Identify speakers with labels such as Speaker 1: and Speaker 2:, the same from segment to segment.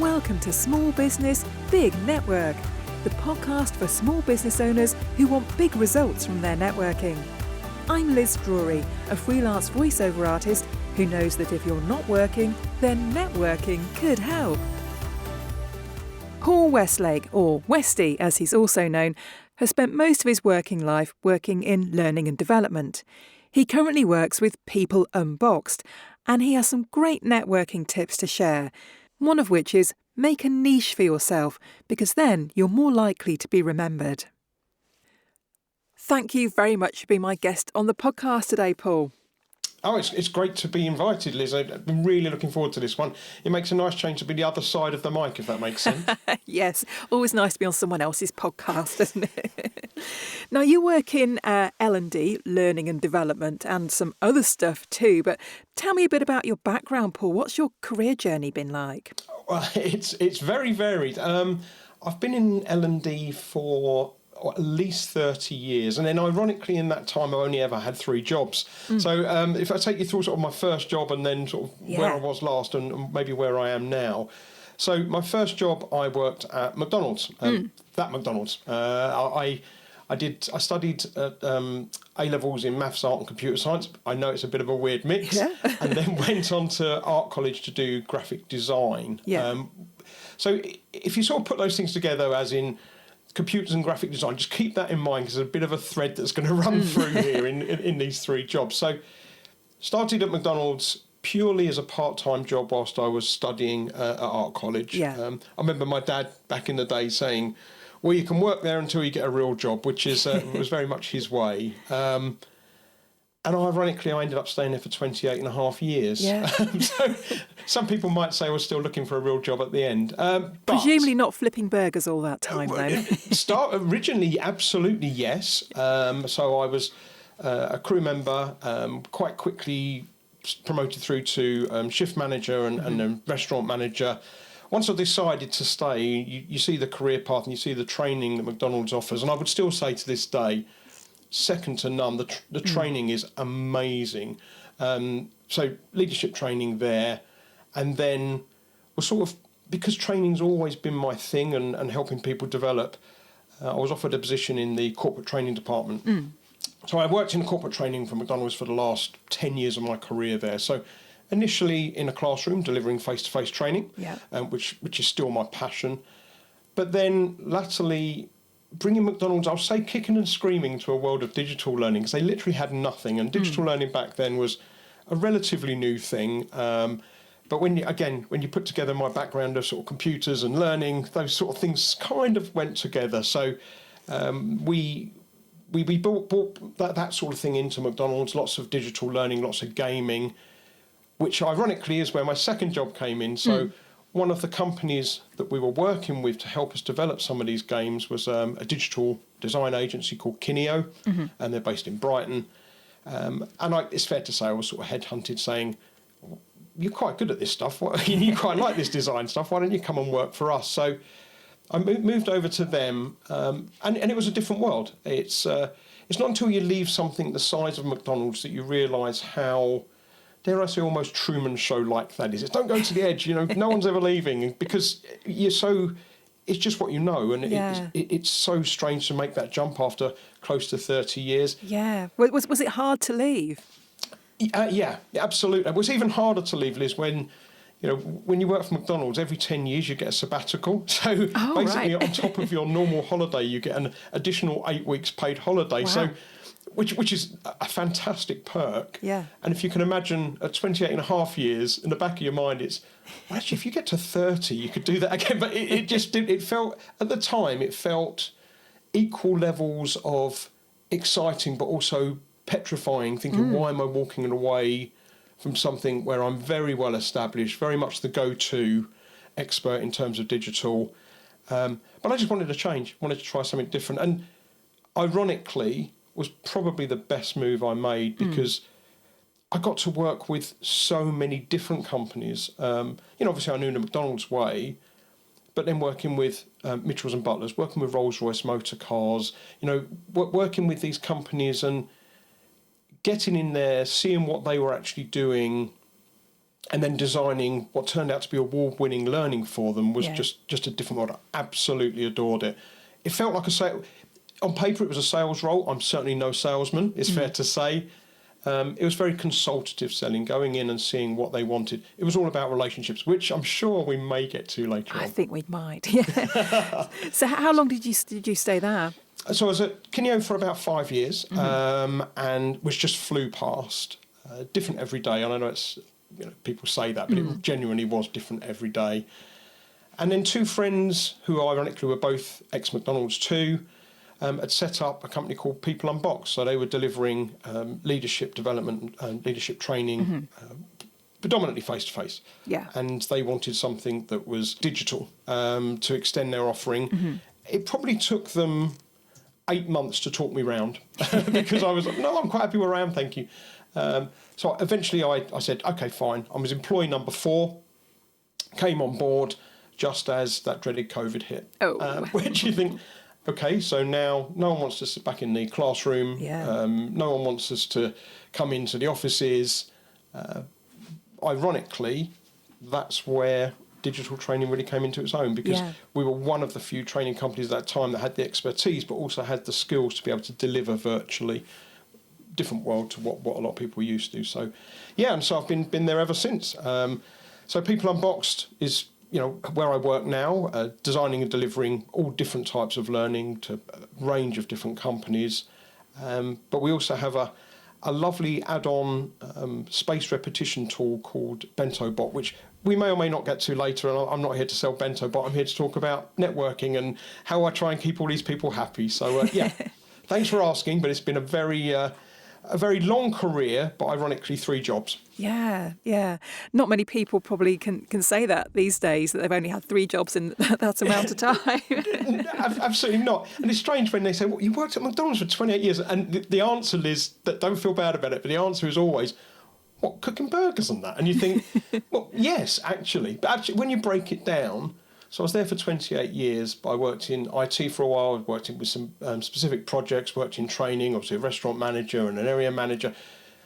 Speaker 1: Welcome to Small Business, Big Network, the podcast for small business owners who want big results from their networking. I'm Liz Drury, a freelance voiceover artist who knows that if you're not working, then networking could help. Paul Westlake, or Westy as he's also known, has spent most of his working life working in learning and development. He currently works with PeopleUnboxed, and he has some great networking tips to share. One of which is make a niche for yourself, because then you're more likely to be remembered. Thank you very much for being my guest on the podcast today, Paul.
Speaker 2: Oh, it's great to be invited, Liz. I've been really looking forward to this one. It makes a nice change to be the other side of the mic, if that makes sense.
Speaker 1: Yes, always nice to be on someone else's podcast, isn't it? Now, you work in L&D, learning and development, and some other stuff too. But tell me a bit about your background, Paul. What's your career journey been like?
Speaker 2: Well, it's very varied. I've been in L&D for at least 30 years. And then ironically, in that time, I only ever had 3 jobs. So if I take you through sort of my first job and then sort of where I was last and maybe where I am now. So my first job, I worked at McDonald's, that McDonald's. I studied at A-levels in maths, art and computer science. I know it's a bit of a weird mix. Yeah. And then went on to art college to do graphic design. Yeah. So if you sort of put those things together, as in computers and graphic design, just keep that in mind, because there's a bit of a thread that's going to run through here in these 3 jobs. So started at McDonald's purely as a part-time job whilst I was studying at art college. Yeah. I remember my dad back in the day saying, well, you can work there until you get a real job, which is was very much his way. And ironically, I ended up staying there for 28 and a half years. Yeah. So some people might say I was still looking for a real job at the end. But
Speaker 1: presumably not flipping burgers all that time, though.
Speaker 2: Originally, absolutely, yes. So I was a crew member, quite quickly promoted through to shift manager and then restaurant manager. Once I decided to stay, you see the career path and you see the training that McDonald's offers. And I would still say to this day, second to none. The training is amazing. So leadership training there, and then was sort of, because training's always been my thing and helping people develop, I was offered a position in the corporate training department. So I worked in corporate training for McDonald's for the last 10 years of my career there. So initially in a classroom delivering face-to-face training, which is still my passion. But then latterly bringing McDonald's, I'll say, kicking and screaming to a world of digital learning, because they literally had nothing. And digital learning back then was a relatively new thing. But when you put together my background of sort of computers and learning, those sort of things kind of went together. So we brought that sort of thing into McDonald's, lots of digital learning, lots of gaming, which ironically is where my second job came in. So one of the companies that we were working with to help us develop some of these games was a digital design agency called Kineo, and they're based in Brighton. And it's fair to say I was sort of headhunted saying, you're quite good at this stuff, you quite like this design stuff, why don't you come and work for us? So I moved over to them, and it was a different world. It's not until you leave something the size of McDonald's that you realise how, dare I say, almost Truman Show like that is. It's don't go to the edge, no one's ever leaving, because it's just what you know, and it's so strange to make that jump after close to 30 years. Yeah.
Speaker 1: Was it hard to leave?
Speaker 2: Yeah, absolutely. It was even harder to leave, Liz, when you work for McDonald's, every 10 years you get a sabbatical. So basically on top of your normal holiday, you get an additional 8 weeks paid holiday. Wow. So which is a fantastic perk. Yeah. And if you can imagine at 28 and a half years, in the back of your mind, it's, well, actually, if you get to 30, you could do that again. But it felt, at the time, it felt equal levels of exciting, but also petrifying, thinking, why am I walking away from something where I'm very well established, very much the go-to expert in terms of digital. But I just wanted to change, wanted to try something different. And ironically, was probably the best move I made, because I got to work with so many different companies. Obviously I knew the McDonald's way, but then working with Mitchells and Butlers, working with Rolls-Royce Motor Cars, working with these companies and getting in there, seeing what they were actually doing, and then designing what turned out to be award-winning learning for them was just a different model. I absolutely adored it. It felt like a sale. On paper, it was a sales role. I'm certainly no salesman, it's fair to say. It was very consultative selling, going in and seeing what they wanted. It was all about relationships, which I'm sure we may get to later on.
Speaker 1: I think we might, yeah. So how long did you stay there?
Speaker 2: So I was at Kineo for about 5 years, and which just flew past. Different every day. And I know it's, people say that, but it genuinely was different every day. And then two friends who ironically were both ex-McDonald's too, had set up a company called PeopleUnboxed. So they were delivering leadership development and leadership training, predominantly face-to-face.
Speaker 1: Yeah.
Speaker 2: And they wanted something that was digital to extend their offering. It probably took them 8 months to talk me round because I was like, no, I'm quite happy where I am, thank you. So eventually I said, okay, fine. I was employee number 4, came on board just as that dreaded COVID hit. Which you think, okay, so now no one wants to sit back in the classroom. No one wants us to come into the offices. Ironically, that's where digital training really came into its own, because we were one of the few training companies at that time that had the expertise but also had the skills to be able to deliver virtually. Different world to what a lot of people are used to. So and so I've been there ever since. So PeopleUnboxed is where I work now, designing and delivering all different types of learning to a range of different companies. But we also have a lovely add-on space repetition tool called BentoBot, which we may or may not get to later. And I'm not here to sell BentoBot. I'm here to talk about networking and how I try and keep all these people happy. So thanks for asking. But it's been a very long career, but ironically 3 jobs.
Speaker 1: Yeah. Not many people probably can say that these days, that they've only had 3 jobs in that amount of time.
Speaker 2: Absolutely not. And it's strange when they say, well, you worked at McDonald's for 28 years. And the answer is, that don't feel bad about it, but the answer is always, what, cooking burgers and that? And you think, well, yes, actually. But actually, when you break it down, so I was there for 28 years, but I worked in IT for a while, I worked with some specific projects, worked in training, obviously a restaurant manager and an area manager.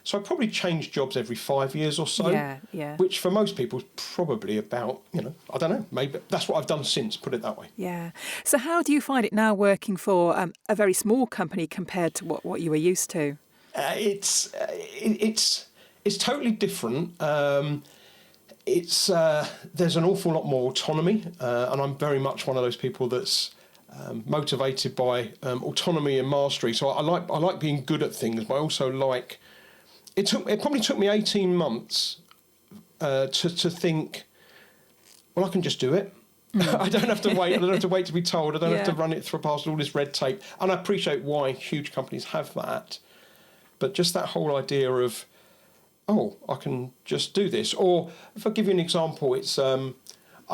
Speaker 2: So I probably changed jobs every 5 years or so, which for most people is probably about, I don't know, maybe that's what I've done since, put it that way.
Speaker 1: Yeah. So how do you find it now working for a very small company compared to what you were used to?
Speaker 2: It's totally different. There's an awful lot more autonomy, and I'm very much one of those people that's motivated by autonomy and mastery. So I like being good at things, but I also like. It probably took me 18 months to think, well, I can just do it. I don't have to wait. I don't have to wait to be told. I don't have to run it through past all this red tape. And I appreciate why huge companies have that, but just that whole idea of, oh, I can just do this. Or if I give you an example, it's, I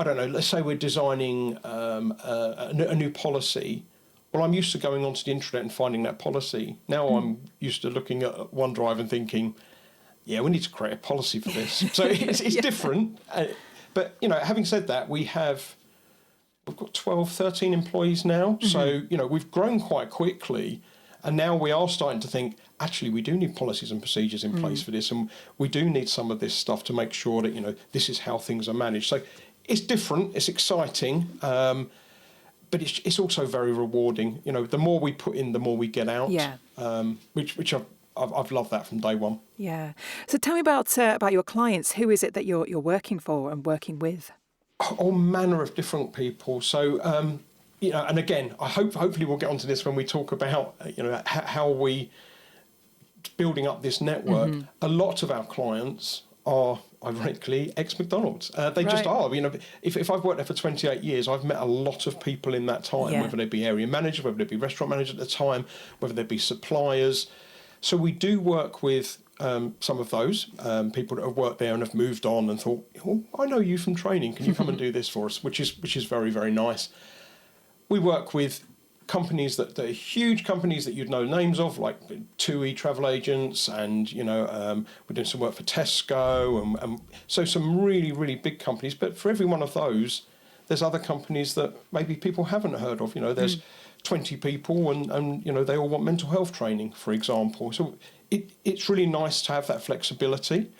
Speaker 2: don't know, let's say we're designing a new policy. Well, I'm used to going onto the internet and finding that policy. Now I'm used to looking at OneDrive and thinking, we need to create a policy for this. So it's different. But, having said that, we've got 12, 13 employees now. So, we've grown quite quickly. And now we are starting to think, actually, we do need policies and procedures in place for this. And we do need some of this stuff to make sure that, this is how things are managed. So it's different. It's exciting. But it's also very rewarding. The more we put in, the more we get out. Which I've loved that from day one. Yeah.
Speaker 1: So tell me about your clients. Who is it that you're working for and working with?
Speaker 2: All manner of different people. So, and again, hopefully we'll get onto this when we talk about, how we building up this network. A lot of our clients are, ironically, ex-McDonald's. They just are. If I've worked there for 28 years, I've met a lot of people in that time, whether they be area manager, whether they be restaurant manager at the time, whether they be suppliers. So we do work with some of those people that have worked there and have moved on and thought, oh, I know you from training. Can you come and do this for us? Which is very, very nice. We work with companies that are huge companies that you'd know names of, like TUI travel agents, and we're doing some work for Tesco, and so some really, really big companies. But for every one of those, there's other companies that maybe people haven't heard of. There's 20 people, and they all want mental health training, for example. So it's really nice to have that flexibility.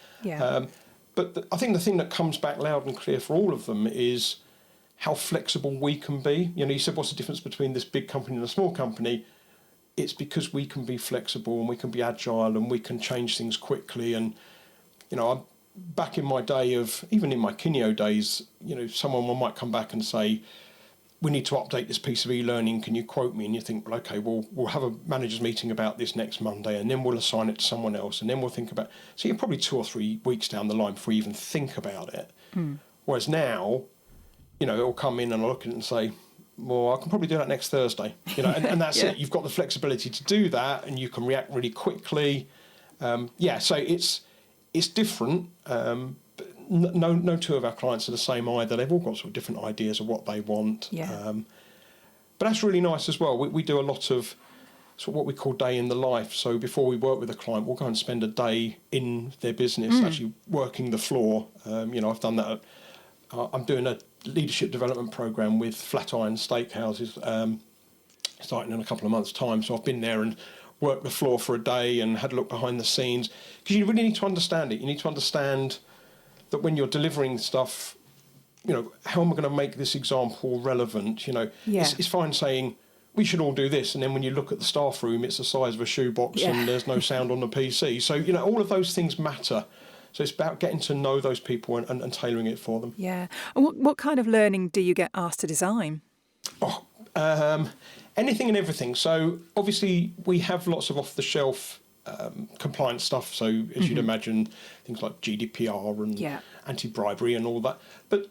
Speaker 2: But I think the thing that comes back loud and clear for all of them is how flexible we can be. You said, what's the difference between this big company and a small company? It's because we can be flexible and we can be agile and we can change things quickly. And, I'm back in my day of, even in my Kineo days, someone might come back and say, we need to update this piece of e-learning, can you quote me? And you think, well, okay, we'll have a managers meeting about this next Monday, and then we'll assign it to someone else, and then we'll think about. So you're probably 2 or 3 weeks down the line before you even think about it. Whereas now, it'll come in and I'll look at it and say, well, I can probably do that next Thursday. And that's it. You've got the flexibility to do that, and you can react really quickly. So it's different. No two of our clients are the same either. They've all got sort of different ideas of what they want.
Speaker 1: Yeah.
Speaker 2: But that's really nice as well. We do a lot of sort of what we call day in the life. So before we work with a client, we'll go and spend a day in their business, actually working the floor. I've done that. I'm doing a leadership development program with Flatiron Steakhouses starting in a couple of months' time. So I've been there and worked the floor for a day and had a look behind the scenes, because you really need to understand it. You need to understand that when you're delivering stuff, how am I going to make this example relevant? It's fine saying we should all do this, and then when you look at the staff room, it's the size of a shoebox and there's no sound on the PC. So all of those things matter. So it's about getting to know those people and tailoring it for them.
Speaker 1: Yeah. And what kind of learning do you get asked to design?
Speaker 2: Anything and everything. So obviously we have lots of off-the-shelf compliance stuff. So as you'd imagine, things like GDPR and anti-bribery and all that. But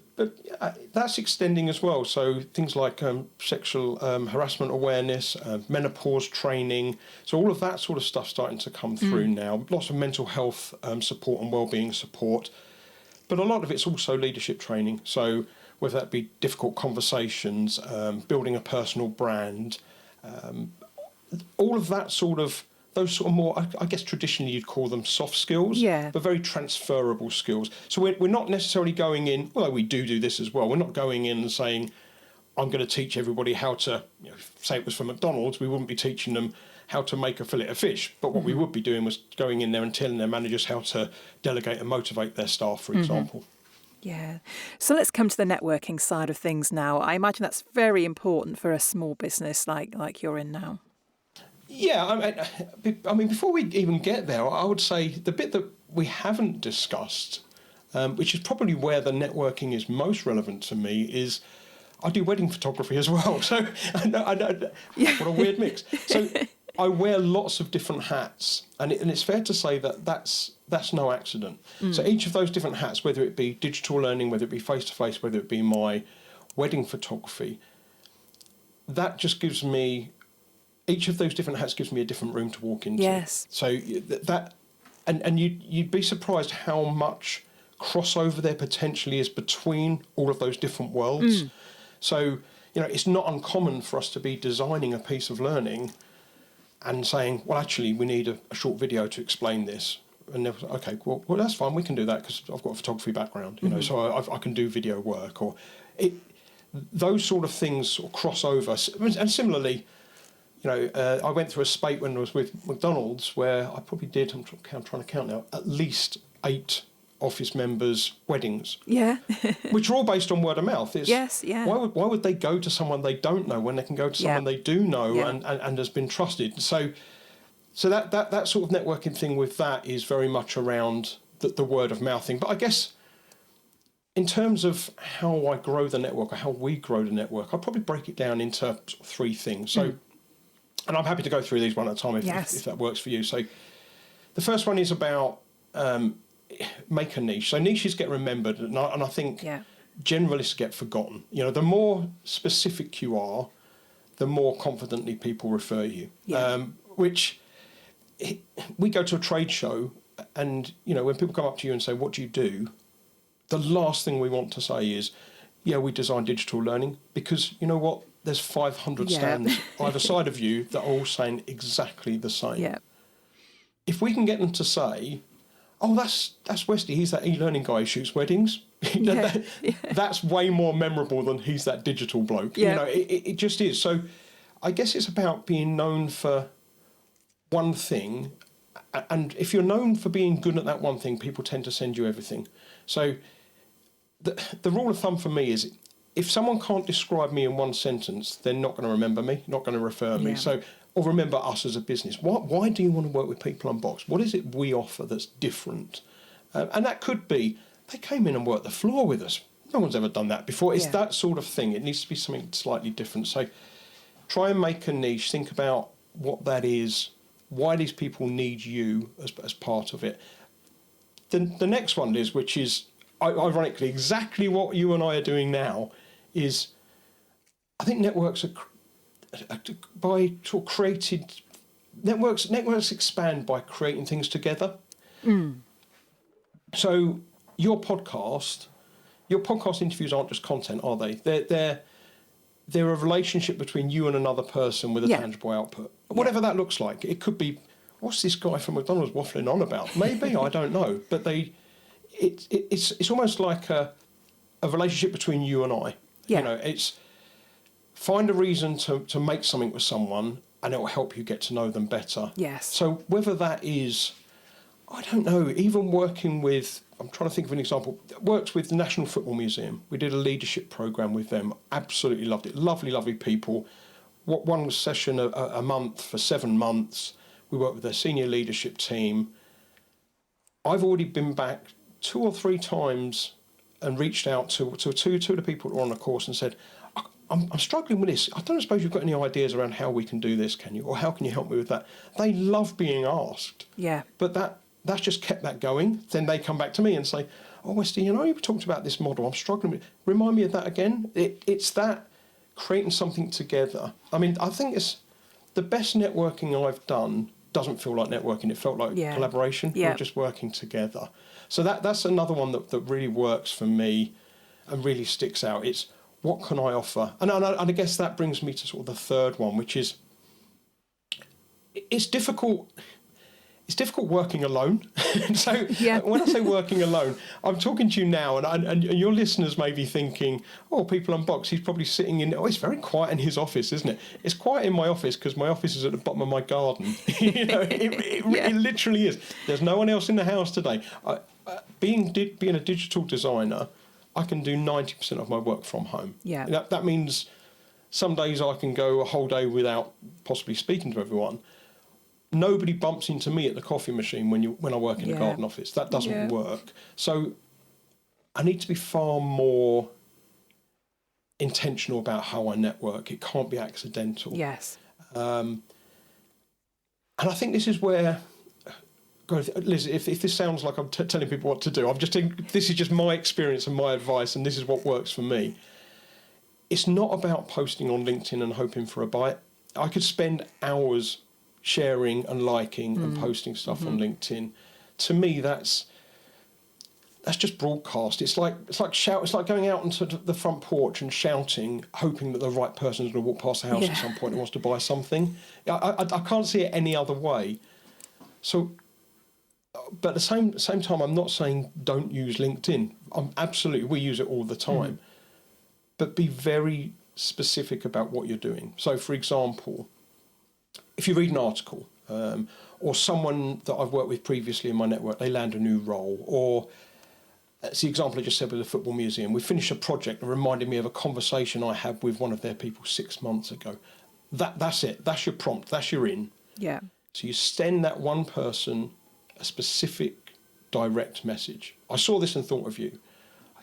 Speaker 2: that's extending as well. So things like sexual harassment awareness, menopause training. So all of that sort of stuff starting to come through now. Lots of mental health support and wellbeing support. But a lot of it's also leadership training. So whether that be difficult conversations, building a personal brand, all of that those sort of more, I guess traditionally you'd call them soft skills, but very transferable skills. So we're not necessarily going in, although we do this as well, we're not going in and saying, I'm going to teach everybody how to, say it was for McDonald's, we wouldn't be teaching them how to make a fillet of fish. But what we would be doing was going in there and telling their managers how to delegate and motivate their staff, for example.
Speaker 1: Yeah. So let's come to the networking side of things now. I imagine that's very important for a small business like you're in now.
Speaker 2: Yeah, I mean, before we even get there, I would say the bit that we haven't discussed, which is probably where the networking is most relevant to me, is I do wedding photography as well. So I know, what a weird mix. So I wear lots of different hats, and it's fair to say that that's no accident. So each of those different hats, whether it be digital learning, whether it be face-to-face, whether it be my wedding photography, that just gives me... Each of those different hats gives me a different room to walk into.
Speaker 1: Yes.
Speaker 2: So that, and you'd be surprised how much crossover there potentially is between all of those different worlds. So, it's not uncommon for us to be designing a piece of learning and saying, well, actually, we need a short video to explain this. And they're okay, well, that's fine. We can do that because I've got a photography background, so I can do video work. Or those sort of things sort of cross over. And similarly, I went through a spate when I was with McDonald's where I probably did, I'm trying to count now, at least 8 office members' weddings. Yeah. Which are all based on word of mouth.
Speaker 1: Yes, yeah.
Speaker 2: Why would they go to someone they don't know when they can go to someone they do know and has been trusted? So that sort of networking thing with that is very much around the word of mouth thing. But I guess in terms of how I grow the network or how we grow the network, I'll probably break it down into sort of 3 things. So. And I'm happy to go through these one at a time if that works for you. So the first one is about make a niche. So niches get remembered, and I think generalists get forgotten. The more specific you are, the more confidently people refer you. We go to a trade show, and when people come up to you and say, what do you do? The last thing we want to say is, we design digital learning, because you know what? There's 500 stands either side of you that are all saying exactly the same. Yeah. If we can get them to say, oh, that's Westy, he's that e-learning guy who shoots weddings, that's way more memorable than he's that digital bloke. Yeah. It just is. So I guess it's about being known for one thing And if you're known for being good at that one thing, people tend to send you everything. So the rule of thumb for me is, if someone can't describe me in one sentence, they're not going to remember me, not going to refer me. So, or remember us as a business. Why do you want to work with People Unboxed? What is it we offer that's different? And that could be, they came in and worked the floor with us. No one's ever done that before. It's that sort of thing. It needs to be something slightly different. So try and make a niche. Think about what that is, why these people need you as part of it. The next one is, which is ironically exactly what you and I are doing now, is I think networks are by sort of created networks expand by creating things together. So your podcast interviews aren't just content, are they? They're a relationship between you and another person with a tangible output, whatever that looks like. It could be, what's this guy from McDonald's waffling on about? Maybe, I don't know, but it's almost like a relationship between you and I. You know, it's find a reason to make something with someone, and it will help you get to know them better.
Speaker 1: Yes.
Speaker 2: So whether that is, I don't know, even working with, I'm trying to think of an example, worked with the National Football Museum. We did a leadership program with them. Absolutely loved it. Lovely, lovely people. One session a month for 7 months. We worked with their senior leadership team. I've already been back 2 or 3 times and reached out to two of the people who were on the course and said, I'm struggling with this. I don't suppose you've got any ideas around how we can do this, can you? Or how can you help me with that? They love being asked.
Speaker 1: Yeah.
Speaker 2: But that's just kept that going. Then they come back to me and say, oh, Westy, you talked about this model. I'm struggling with it. Remind me of that again. It's that creating something together. I mean, I think it's the best networking I've done doesn't feel like networking. It felt like collaboration. We're just working together. So that's another one that really works for me and really sticks out. It's, what can I offer? And I guess that brings me to sort of the third one, which is, it's difficult. It's difficult working alone. So when I say working alone, I'm talking to you now, and your listeners may be thinking, oh, People Unboxed, he's probably sitting in, it's very quiet in his office, isn't it? It's quiet in my office because my office is at the bottom of my garden. It literally is. There's no one else in the house today. Being a digital designer, I can do 90% of my work from home. Yeah. That means some days I can go a whole day without possibly speaking to everyone. Nobody bumps into me at the coffee machine when I work in the garden office. That doesn't work. So I need to be far more intentional about how I network. It can't be accidental.
Speaker 1: Yes.
Speaker 2: And I think this is where, Liz, if this sounds like I'm telling people what to do, this is just my experience and my advice, and this is what works for me. It's not about posting on LinkedIn and hoping for a bite. I could spend hours sharing and liking and posting stuff on LinkedIn. To me, that's just broadcast. It's like going out onto the front porch and shouting, hoping that the right person is going to walk past the house at some point and wants to buy something. I can't see it any other way. So, but at the same time, I'm not saying don't use LinkedIn. We use it all the time. But be very specific about what you're doing. So, for example, if you read an article or someone that I've worked with previously in my network, they land a new role, or it's the example I just said with the Football Museum. We finished a project that reminded me of a conversation I had with one of their people 6 months ago. That's it. That's your prompt. That's your in. Yeah. So you send that one person a specific direct message. I saw this and thought of you.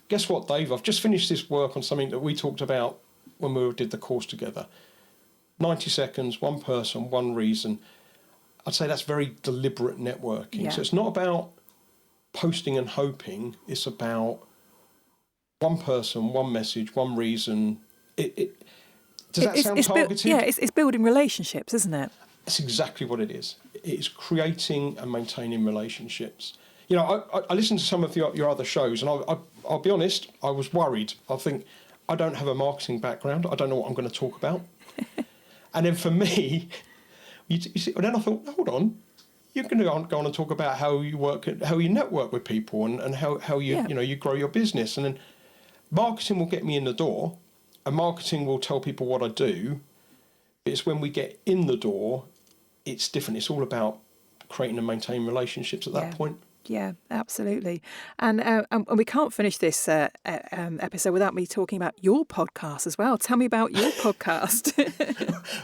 Speaker 2: Guess what, Dave? I've just finished this work on something that we talked about when we did the course together. 90 seconds, one person, one reason. I'd say that's very deliberate networking. Yeah. So it's not about posting and hoping. It's about one person, one message, one reason. Does that sound targeted?
Speaker 1: It's building relationships, isn't it?
Speaker 2: That's exactly what it is. It's creating and maintaining relationships. I listened to some of your other shows, and I'll be honest, I was worried. I think, I don't have a marketing background. I don't know what I'm going to talk about. And then for me, you see, and then I thought, hold on, you're going to go on and talk about how you network with people and how you grow your business. And then marketing will get me in the door, and marketing will tell people what I do. But it's when we get in the door, it's different. It's all about creating and maintaining relationships at that point.
Speaker 1: Yeah, absolutely. And we can't finish this episode without me talking about your podcast as well. Tell me about your podcast.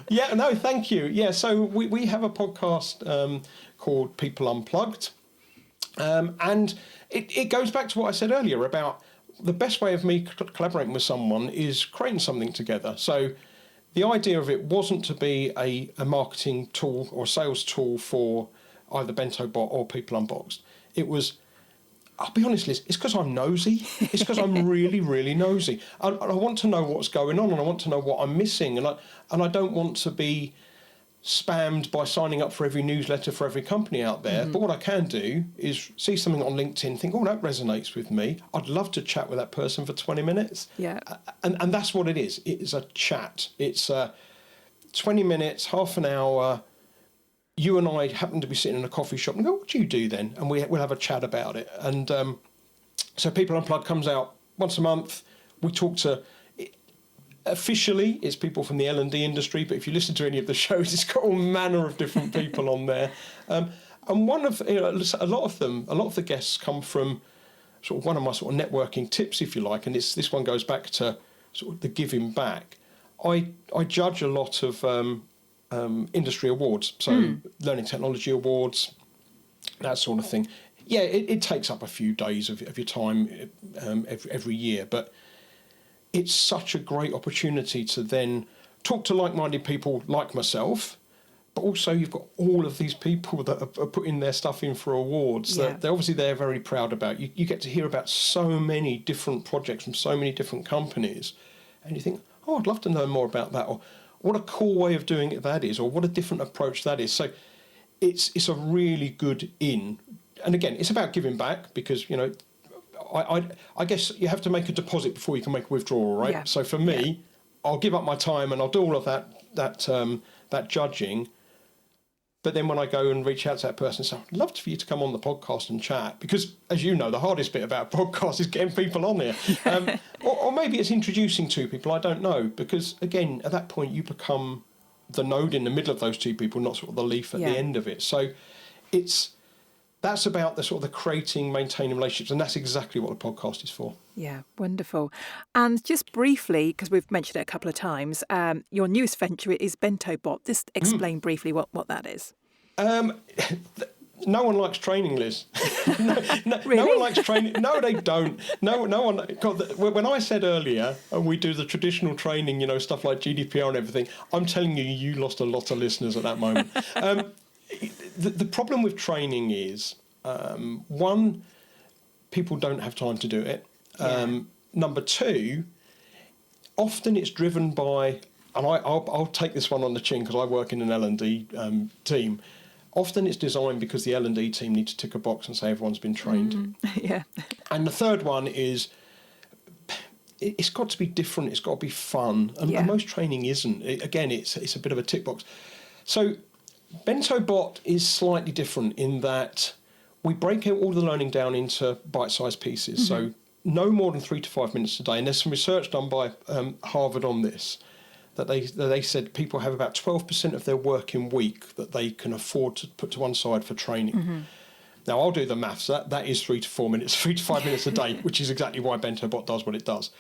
Speaker 2: Yeah, no, thank you. Yeah, so we have a podcast called PeopleUnplugged. And it goes back to what I said earlier about the best way of me collaborating with someone is creating something together. So the idea of it wasn't to be a marketing tool or sales tool for either BentoBot or PeopleUnboxed. It was, I'll be honest, Liz, it's because I'm nosy. It's because I'm really, really nosy. I want to know what's going on, and I want to know what I'm missing. And I don't want to be spammed by signing up for every newsletter for every company out there. But what I can do is see something on LinkedIn, think, oh, that resonates with me. I'd love to chat with that person for 20 minutes.
Speaker 1: Yeah.
Speaker 2: And that's what it is. It is a chat. It's 20 minutes, half an hour. You and I happen to be sitting in a coffee shop and go, what do you do then? And we'll have a chat about it. And so People Unplugged comes out once a month. We talk to, officially, it's people from the L&D industry, but if you listen to any of the shows, it's got all manner of different people on there. And a lot of the guests come from sort of one of my sort of networking tips, if you like, and this one goes back to sort of the giving back. I judge a lot of industry awards, so learning technology awards, that sort of thing. Yeah, it takes up a few days of your time every year, but it's such a great opportunity to then talk to like-minded people like myself, but also you've got all of these people that are putting their stuff in for awards that they're very proud about. You get to hear about so many different projects from so many different companies, and you think, oh, I'd love to know more about that, or what a cool way of doing it that is, or what a different approach that is. So it's a really good in. And again, it's about giving back because, you know, I guess you have to make a deposit before you can make a withdrawal, right?
Speaker 1: Yeah.
Speaker 2: So for me, I'll give up my time and I'll do all of that judging. But then when I go and reach out to that person and say, I'd love for you to come on the podcast and chat, because as you know, the hardest bit about podcasts is getting people on there. Or maybe it's introducing two people, I don't know. Because again, at that point, you become the node in the middle of those two people, not sort of the leaf at the end of it. So that's about the sort of the creating, maintaining relationships, and that's exactly what the podcast is for.
Speaker 1: Yeah, wonderful. And just briefly, because we've mentioned it a couple of times, your newest venture is BentoBot. Just explain briefly what that is.
Speaker 2: No one likes training, Liz.
Speaker 1: Really?
Speaker 2: No one likes training. No, they don't. No one. God, when I said earlier, we do the traditional training, you know, stuff like GDPR and everything, I'm telling you, you lost a lot of listeners at that moment. The problem with training is, one, people don't have time to do it. Number two, often it's driven by, and I'll take this one on the chin because I work in an L&D team. Often it's designed because the L&D team need to tick a box and say everyone's been trained.
Speaker 1: Yeah.
Speaker 2: And the third one is, it's got to be different. It's got to be fun. And most training isn't. Again, it's a bit of a tick box. So BentoBot is slightly different in that we break out all the learning down into bite-sized pieces. So no more than 3 to 5 minutes a day. And there's some research done by Harvard on this, that they said people have about 12% of their working week that they can afford to put to one side for training. Now, I'll do the maths. That is 3 to 4 minutes, 3 to 5 minutes a day, which is exactly why BentoBot does what it does.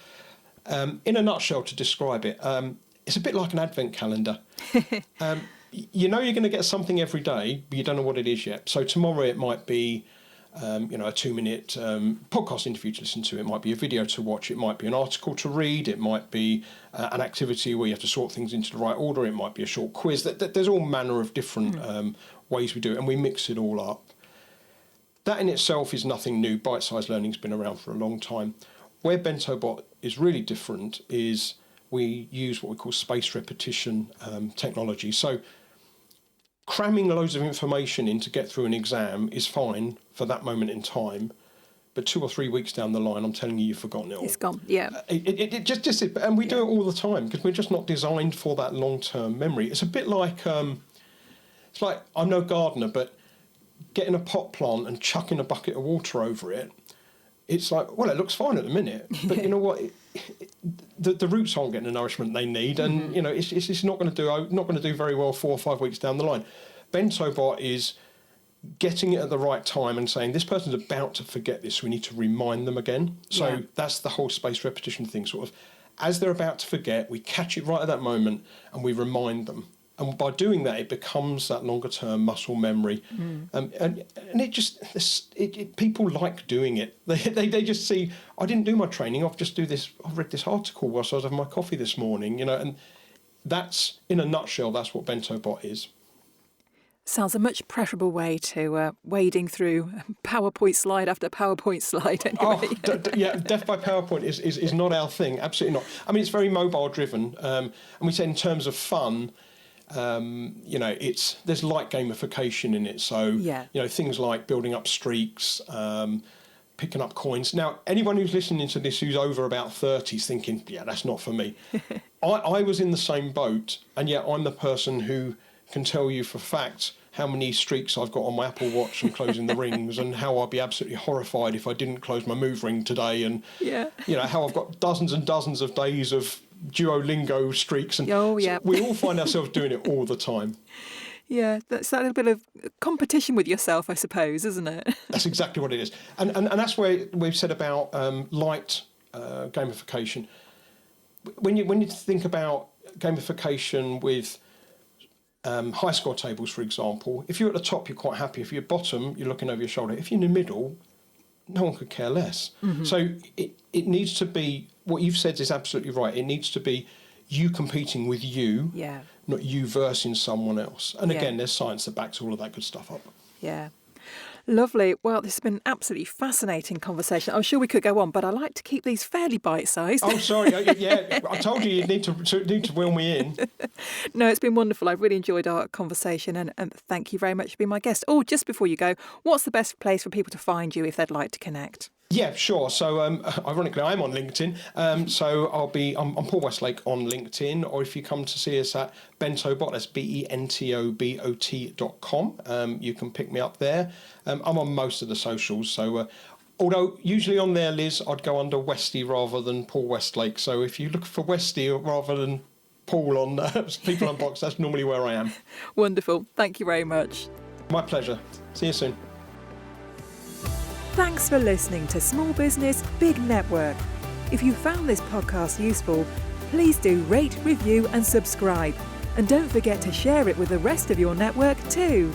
Speaker 2: In a nutshell, to describe it, it's a bit like an advent calendar. You know you're going to get something every day, but you don't know what it is yet. So tomorrow it might be, a 2-minute podcast interview to listen to. It might be a video to watch. It might be an article to read. It might be an activity where you have to sort things into the right order. It might be a short quiz. There's all manner of different ways we do it, and we mix it all up. That in itself is nothing new. Bite-sized learning's been around for a long time. Where BentoBot is really different is we use what we call spaced repetition technology. So cramming loads of information in to get through an exam is fine for that moment in time, but 2 or 3 weeks down the line, I'm telling you, you've forgotten it all.
Speaker 1: It's gone, yeah.
Speaker 2: It just and we do it all the time because we're just not designed for that long-term memory. It's a bit like, it's like, I'm no gardener, but getting a pot plant and chucking a bucket of water over it, it's like, well, it looks fine at the minute, but you know what? The roots aren't getting the nourishment they need, and you know it's not going to do very well 4 or 5 weeks down the line. BentoBot is getting it at the right time and saying this person's about to forget this, so we need to remind them again. So that's the whole spaced repetition thing. Sort of as they're about to forget, we catch it right at that moment and we remind them. And by doing that, it becomes that longer term muscle memory. And it just, people like doing it. They just see, I didn't do my training, I've read this article whilst I was having my coffee this morning, and that's, in a nutshell, that's what BentoBot is.
Speaker 1: Sounds a much preferable way to wading through PowerPoint slide after PowerPoint slide anyway.
Speaker 2: Death by PowerPoint is not our thing, absolutely not. I mean, it's very mobile driven. And we say in terms of fun, there's light gamification in it. So, things like building up streaks, picking up coins. Now, anyone who's listening to this who's over about 30 is thinking, that's not for me. I was in the same boat, and yet I'm the person who can tell you for fact how many streaks I've got on my Apple Watch and closing the rings, and how I'd be absolutely horrified if I didn't close my move ring today, and how I've got dozens and dozens of days of Duolingo streaks, and we all find ourselves doing it all the time.
Speaker 1: Yeah, that's that little bit of competition with yourself, I suppose, isn't it?
Speaker 2: That's exactly what it is, and that's where we've said about light gamification. When you think about gamification with high score tables, for example, if you're at the top, you're quite happy. If you're at the bottom, you're looking over your shoulder. If you're in the middle, no one could care less. So it needs to be, what you've said is absolutely right. It needs to be you competing with you, not you versus someone else. And again, there's science that backs all of that good stuff up.
Speaker 1: Yeah. Lovely. Well, this has been an absolutely fascinating conversation. I'm sure we could go on, but I like to keep these fairly bite-sized.
Speaker 2: Oh, sorry. I told you need to wheel me in.
Speaker 1: No, it's been wonderful. I've really enjoyed our conversation, and thank you very much for being my guest. Oh, just before you go, what's the best place for people to find you if they'd like to connect? Yeah,
Speaker 2: sure. So, ironically, I'm on LinkedIn. So I'm Paul Westlake on LinkedIn, or if you come to see us at BentoBot, that's BentoBot.com. You can pick me up there. I'm on most of the socials. So, although usually on there, Liz, I'd go under Westy rather than Paul Westlake. So if you look for Westy rather than Paul on PeopleUnboxed, that's normally where I am.
Speaker 1: Wonderful. Thank you very much.
Speaker 2: My pleasure. See you soon.
Speaker 1: Thanks for listening to Small Business, Big Network. If you found this podcast useful, please do rate, review and subscribe. And don't forget to share it with the rest of your network too.